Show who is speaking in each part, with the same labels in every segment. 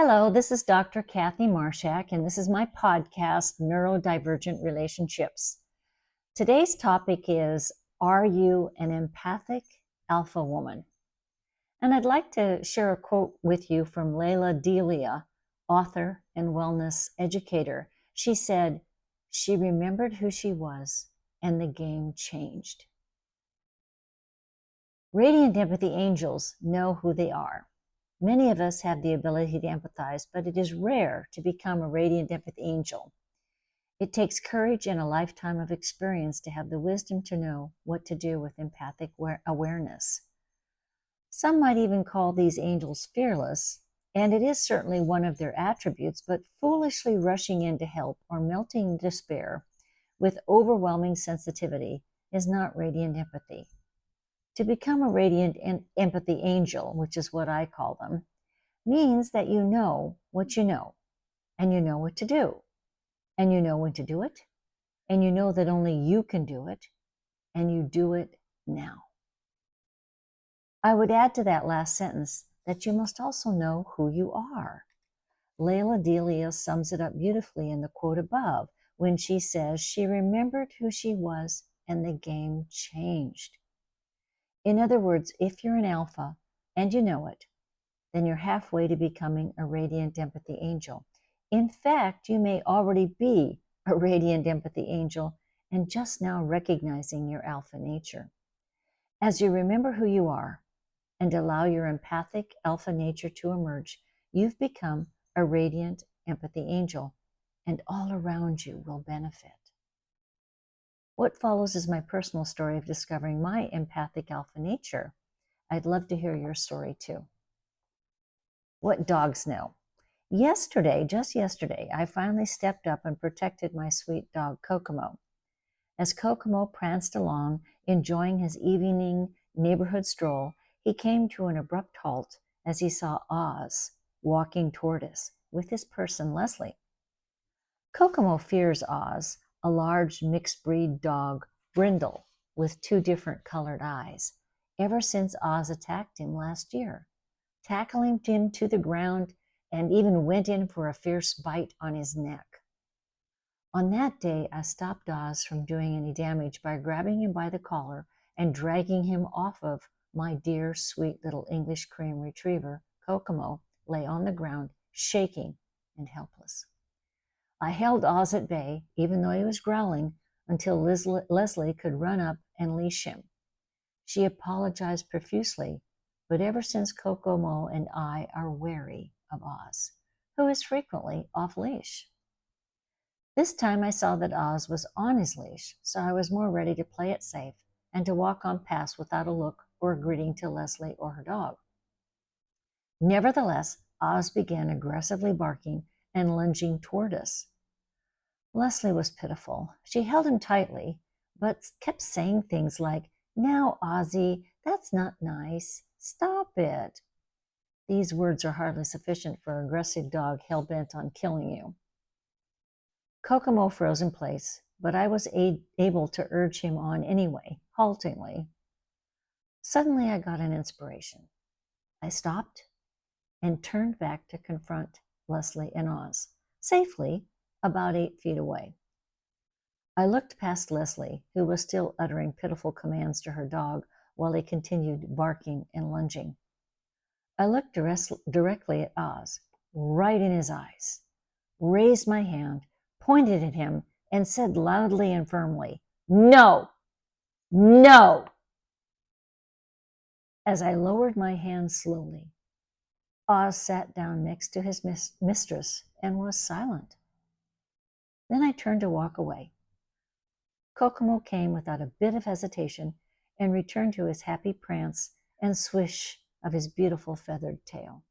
Speaker 1: Hello, this is Dr. Kathy Marshak, and this is my podcast, Neurodivergent Relationships. Today's topic is, are you an empathic alpha woman? And I'd like to share a quote with you from Leila Delia, author and wellness educator. She said, she remembered who she was, and the game changed. Radiant empathy angels know who they are. Many of us have the ability to empathize, but it is rare to become a radiant empathy angel. It takes courage and a lifetime of experience to have the wisdom to know what to do with empathic awareness. Some might even call these angels fearless, and it is certainly one of their attributes, but foolishly rushing in to help or melting in despair with overwhelming sensitivity is not radiant empathy. To become a radiant empathy angel, which is what I call them, means that you know what you know, and you know what to do, and you know when to do it, and you know that only you can do it, and you do it now. I would add to that last sentence that you must also know who you are. Leila Delia sums it up beautifully in the quote above when she says she remembered who she was and the game changed. In other words, if you're an alpha and you know it, then you're halfway to becoming a radiant empathy angel. In fact, you may already be a radiant empathy angel and just now recognizing your alpha nature. As you remember who you are and allow your empathic alpha nature to emerge, you've become a radiant empathy angel, and all around you will benefit. What follows is my personal story of discovering my empathic alpha nature. I'd love to hear your story too. What dogs know. Just yesterday, I finally stepped up and protected my sweet dog, Kokomo. As Kokomo pranced along, enjoying his evening neighborhood stroll, he came to an abrupt halt as he saw Oz walking toward us with his person, Leslie. Kokomo fears Oz, a large mixed-breed dog, brindle, with 2 different colored eyes, ever since Oz attacked him last year, tackling him to the ground and even went in for a fierce bite on his neck. On that day, I stopped Oz from doing any damage by grabbing him by the collar and dragging him off of my dear, sweet little English cream retriever. Kokomo lay on the ground, shaking and helpless. I held Oz at bay, even though he was growling, until Leslie could run up and leash him. She apologized profusely, but ever since Kokomo and I are wary of Oz, who is frequently off leash. This time I saw that Oz was on his leash, so I was more ready to play it safe and to walk on past without a look or a greeting to Leslie or her dog. Nevertheless, Oz began aggressively barking and lunging toward us. Leslie was pitiful. She held him tightly, but kept saying things like, "Now, Ozzy, that's not nice. Stop it." These words are hardly sufficient for an aggressive dog hell-bent on killing you. Kokomo froze in place, but I was able to urge him on anyway, haltingly. Suddenly I got an inspiration. I stopped and turned back to confront Leslie and Oz, safely about 8 feet away. I looked past Leslie, who was still uttering pitiful commands to her dog while he continued barking and lunging. I looked directly at Oz, right in his eyes, raised my hand, pointed at him, and said loudly and firmly, "No! No!" As I lowered my hand slowly, Oz sat down next to his mistress and was silent. Then I turned to walk away. Kokomo came without a bit of hesitation and returned to his happy prance and swish of his beautiful feathered tail.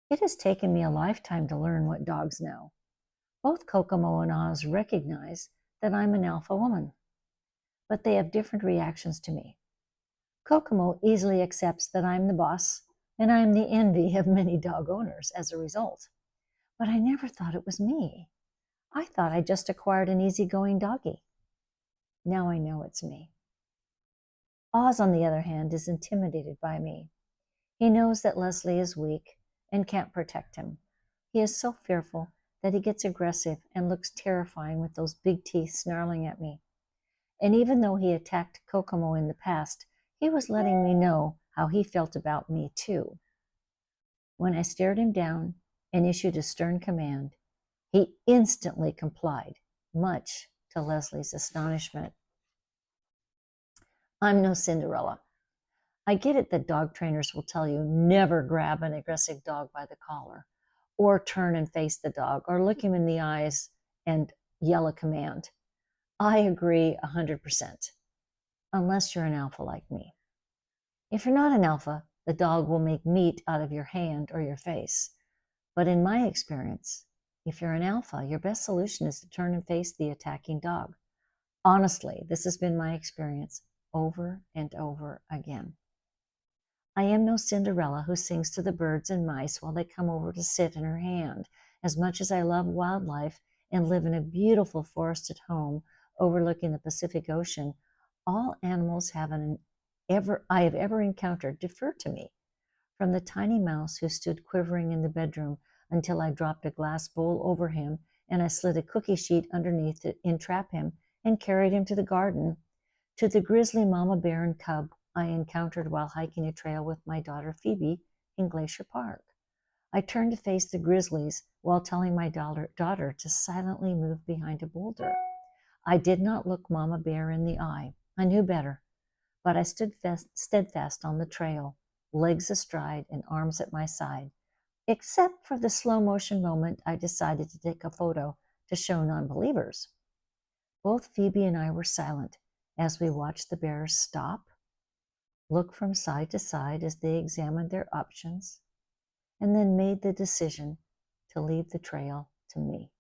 Speaker 1: It has taken me a lifetime to learn what dogs know. Both Kokomo and Oz recognize that I'm an alpha woman, but they have different reactions to me. Kokomo easily accepts that I'm the boss, and I'm the envy of many dog owners as a result. But I never thought it was me. I thought I just acquired an easygoing doggie. Now I know it's me. Oz, on the other hand, is intimidated by me. He knows that Leslie is weak and can't protect him. He is so fearful that he gets aggressive and looks terrifying with those big teeth snarling at me. And even though he attacked Kokomo in the past, he was letting me know how he felt about me too. When I stared him down and issued a stern command, he instantly complied, much to Leslie's astonishment. I'm no Cinderella. I get it that dog trainers will tell you never grab an aggressive dog by the collar, or turn and face the dog, or look him in the eyes and yell a command. I agree 100%, unless you're an alpha like me. If you're not an alpha, the dog will make meat out of your hand or your face. But in my experience, if you're an alpha, your best solution is to turn and face the attacking dog. Honestly, this has been my experience over and over again. I am no Cinderella who sings to the birds and mice while they come over to sit in her hand. As much as I love wildlife and live in a beautiful forested home overlooking the Pacific Ocean, all animals I have ever encountered defer to me. From the tiny mouse who stood quivering in the bedroom until I dropped a glass bowl over him and I slid a cookie sheet underneath to entrap him and carried him to the garden, to the grizzly mama bear and cub I encountered while hiking a trail with my daughter Phoebe in Glacier Park. I turned to face the grizzlies while telling my daughter to silently move behind a boulder. I did not look Mama Bear in the eye. I knew better, but I stood steadfast on the trail, legs astride and arms at my side, except for the slow motion moment I decided to take a photo to show non-believers. Both Phoebe and I were silent as we watched the bears stop, look from side to side as they examined their options, and then made the decision to leave the trail to me.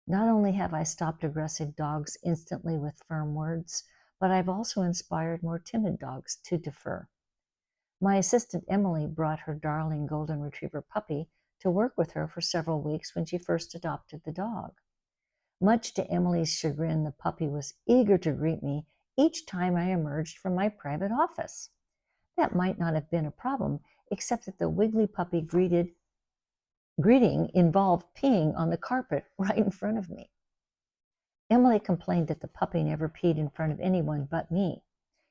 Speaker 1: Not only have I stopped aggressive dogs instantly with firm words, but I've also inspired more timid dogs to defer. My assistant Emily brought her darling golden retriever puppy to work with her for several weeks when she first adopted the dog. Much to Emily's chagrin, the puppy was eager to greet me each time I emerged from my private office. That might not have been a problem, except that the wiggly puppy greeting involved peeing on the carpet right in front of me. Emily complained that the puppy never peed in front of anyone but me.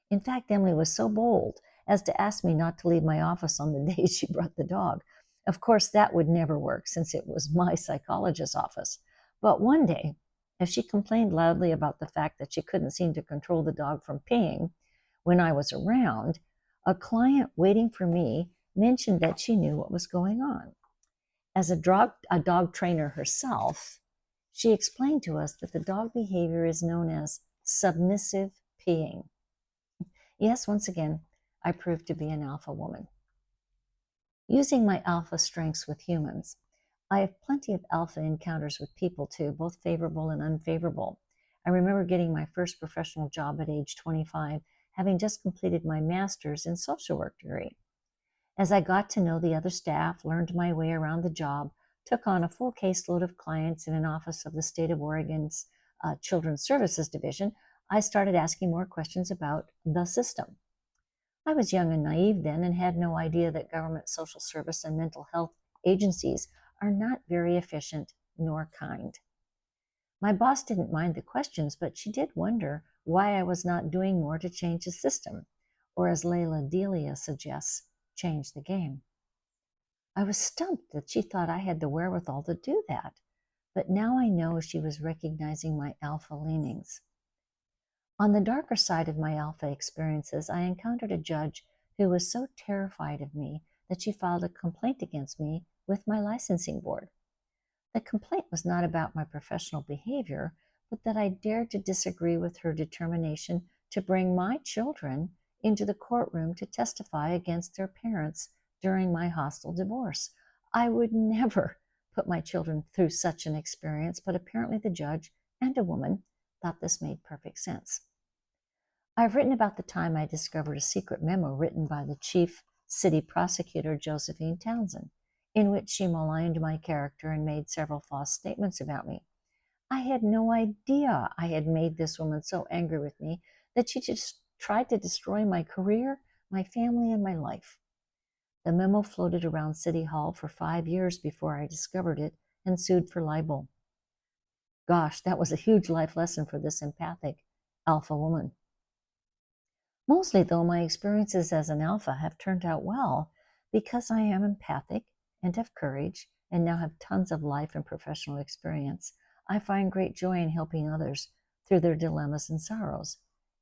Speaker 1: In fact, Emily was so bold as to ask me not to leave my office on the day she brought the dog. Of course, that would never work since it was my psychologist's office. But one day, as she complained loudly about the fact that she couldn't seem to control the dog from peeing when I was around, a client waiting for me mentioned that she knew what was going on. As a dog trainer herself, she explained to us that the dog behavior is known as submissive peeing. Yes, once again, I proved to be an alpha woman. Using my alpha strengths with humans, I have plenty of alpha encounters with people too, both favorable and unfavorable. I remember getting my first professional job at age 25, having just completed my master's in social work degree. As I got to know the other staff, learned my way around the job, took on a full caseload of clients in an office of the state of Oregon's Children's Services Division, I started asking more questions about the system. I was young and naive then and had no idea that government social service and mental health agencies are not very efficient nor kind. My boss didn't mind the questions, but she did wonder why I was not doing more to change the system, or as Layla Delia suggests, change the game. I was stumped that she thought I had the wherewithal to do that, but now I know she was recognizing my alpha leanings. On the darker side of my alpha experiences, I encountered a judge who was so terrified of me that she filed a complaint against me with my licensing board. The complaint was not about my professional behavior, but that I dared to disagree with her determination to bring my children into the courtroom to testify against their parents during my hostile divorce. I would never put my children through such an experience, but apparently the judge, and a woman, thought this made perfect sense. I've written about the time I discovered a secret memo written by the chief city prosecutor, Josephine Townsend, in which she maligned my character and made several false statements about me. I had no idea I had made this woman so angry with me that she just tried to destroy my career, my family, and my life. The memo floated around City Hall for 5 years before I discovered it and sued for libel. Gosh, that was a huge life lesson for this empathic alpha woman. Mostly, though, my experiences as an alpha have turned out well because I am empathic and have courage and now have tons of life and professional experience. I find great joy in helping others through their dilemmas and sorrows.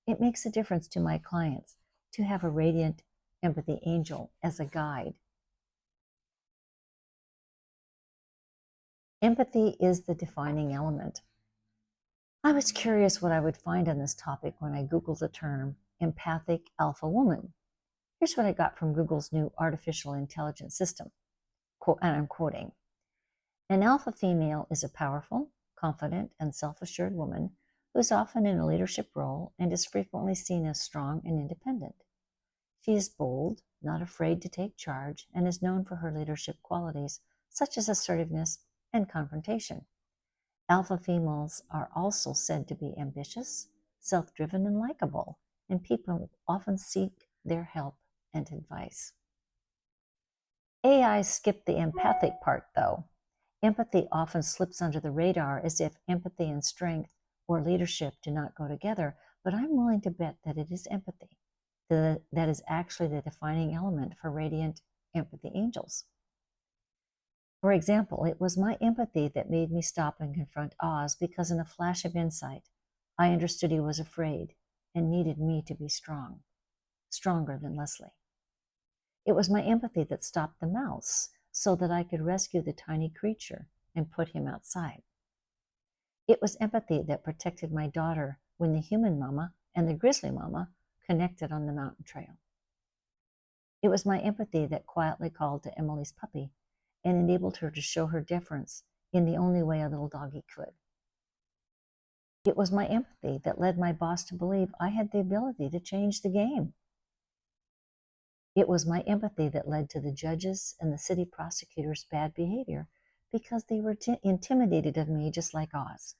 Speaker 1: It makes a difference to my clients to have a radiant empathy angel as a guide. Empathy is the defining element. I was curious what I would find on this topic when I Googled the term empathic alpha woman. Here's what I got from Google's new artificial intelligence system, and I'm quoting. An alpha female is a powerful, confident, and self-assured woman who is often in a leadership role and is frequently seen as strong and independent. She is bold, not afraid to take charge, and is known for her leadership qualities, such as assertiveness and confrontation. Alpha females are also said to be ambitious, self-driven, and likable, and people often seek their help and advice. AI skipped the empathic part, though. Empathy often slips under the radar as if empathy and strength or leadership do not go together, but I'm willing to bet that it is empathy that is actually the defining element for radiant empathy angels. For example, it was my empathy that made me stop and confront Oz because in a flash of insight, I understood he was afraid and needed me to be strong, stronger than Leslie. It was my empathy that stopped the mouse so that I could rescue the tiny creature and put him outside. It was empathy that protected my daughter when the human mama and the grizzly mama connected on the mountain trail. It was my empathy that quietly called to Emily's puppy and enabled her to show her deference in the only way a little doggy could. It was my empathy that led my boss to believe I had the ability to change the game. It was my empathy that led to the judges and the city prosecutors' bad behavior because they were intimidated of me just like Oz.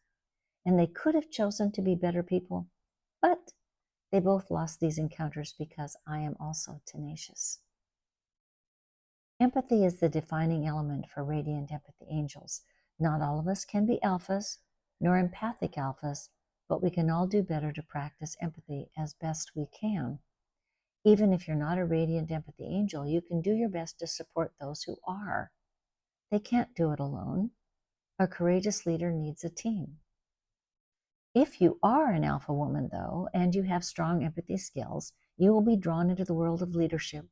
Speaker 1: And they could have chosen to be better people, but they both lost these encounters because I am also tenacious. Empathy is the defining element for radiant empathy angels. Not all of us can be alphas, nor empathic alphas, but we can all do better to practice empathy as best we can. Even if you're not a radiant empathy angel, you can do your best to support those who are. They can't do it alone. A courageous leader needs a team. If you are an alpha woman, though, and you have strong empathy skills, you will be drawn into the world of leadership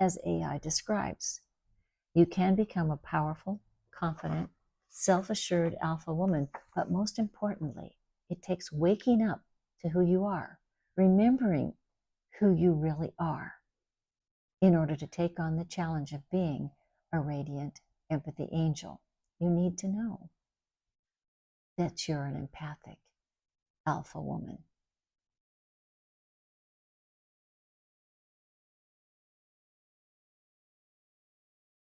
Speaker 1: as AI describes. You can become a powerful, confident, self-assured alpha woman, but most importantly, it takes waking up to who you are, remembering who you really are, in order to take on the challenge of being a radiant empathy angel. You need to know that you're an empathic alpha woman.